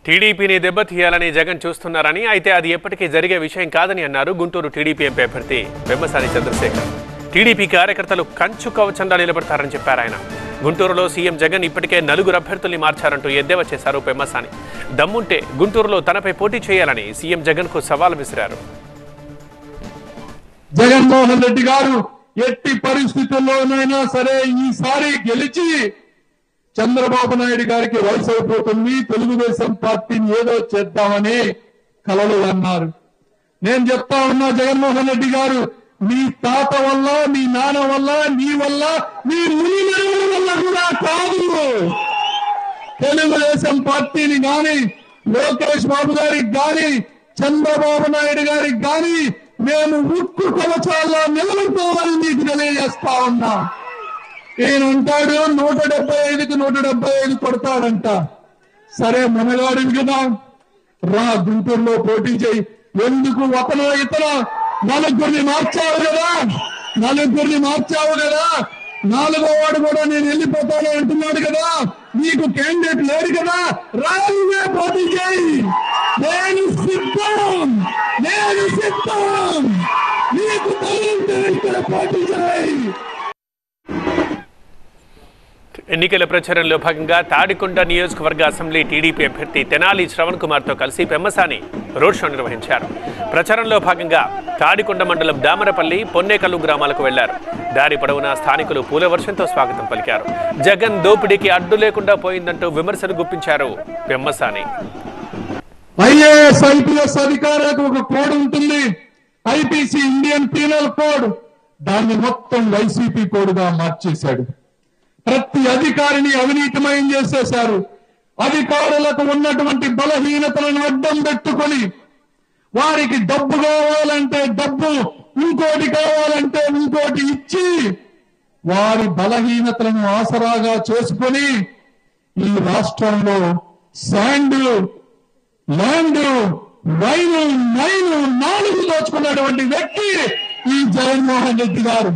టీడీపీని దెబ్బతీయాలని జగన్ చూస్తున్నారని, అయితే అది ఎప్పటికీ జరిగే విషయం కాదని అన్నారు గుంటూరు టీడీపీ ఎంపీ అభ్యర్థి పెమ్మసాని చంద్రశేఖర్. టీడీపీ కార్యకర్తలు కంచు కవచంగా నిలబడతారని చెప్పారు ఆయన. గుంటూరులో సీఎం జగన్ ఇప్పటికే 4 అభ్యర్థుల్ని మార్చారంటూ ఎద్దేవా చేశారు పెమ్మసాని. దమ్ముంటే గుంటూరులో తనపై పోటీ చేయాలని సీఎం జగన్ కు సవాల్ విసిరారు. జగన్మోహన్ రెడ్డి గారు ఎట్టి పరిస్థితుల్లోనైనా సరే ఈసారి గెలిచి చంద్రబాబు నాయుడు గారికి వయసు అయిపోతుంది, తెలుగుదేశం పార్టీని ఏదో చేద్దామని కలలు అన్నారు. నేను చెప్తా ఉన్నా, జగన్మోహన్ రెడ్డి గారు మీ తాత వల్ల, మీ నాన్న వల్ల, నీ వల్ల, మీ ముని వల్ల కూడా కాదు. తెలుగుదేశం పార్టీని గాని, లోకేష్ బాబు గారికి గాని, చంద్రబాబు నాయుడు గారికి గాని మేము ఉక్కు కవచాల్లో నిలబడుకోవాలని మీకు తెలియజేస్తా ఉన్నా. ఈయనంటాడు 175కి 175 కొడతాడంట. సరే, మనగాడివి కదా, రా గుంటూరులో పోటీ చేయి. ఎందుకు ఒకనో ఇతర నలుగురిని మార్చావు కదా, 4వ వాడు కూడా నేను వెళ్ళిపోతాను అంటున్నాడు కదా, నీకు క్యాండిడేట్ లేడు కదా, రాజుగా పోటీ చేయి. నేను సిద్ధం, నీకు తగిలితే ఇక్కడ పోటీ చేయి. ఎన్నికల ప్రచారంలో భాగంగా తాడికొండ నియోజకవర్గ అసెంబ్లీ టీడీపీ అభ్యర్థి తెనాలి శ్రవణ్ కుమార్ తో కలిసి పెమ్మసాని రోడ్ షో నిర్వహించారు. ప్రచారంలో భాగంగా తాడికొండ మండలం దామరపల్లి, పొన్నేకల్లు గ్రామాలకు వెళ్లారు. దారి పొడవునా స్థానికులు పూల వర్షంతో స్వాగతం పలికారు. జగన్ దోపిడీకి అడ్డు లేకుండా పోయిందంటూ విమర్శలు గుప్పించారు పెమ్మసాని. ఐఏఎస్ ఐపీఎస్ అధికారులకు ఒక కోడ్ ఉంటుంది, ఐపీసీ ఇండియన్ పీనల్ కోడ్. దాన్ని మొత్తం వైసీపీ కోడ్గా మార్చేశాడు. ప్రతి అధికారిని అవినీతిమయం చేసేశారు. అధికారులకు ఉన్నటువంటి బలహీనతలను అడ్డం పెట్టుకొని వారికి డబ్బు కావాలంటే డబ్బు, ఇంకోటి కావాలంటే ఇంకోటి ఇచ్చి వారి బలహీనతలను ఆసరాగా చేసుకొని ఈ రాష్ట్రంలో శాండ్, ల్యాండ్, వైన్, 4 దోచుకున్నటువంటి వ్యక్తి ఈ జగన్మోహన్ రెడ్డి గారు.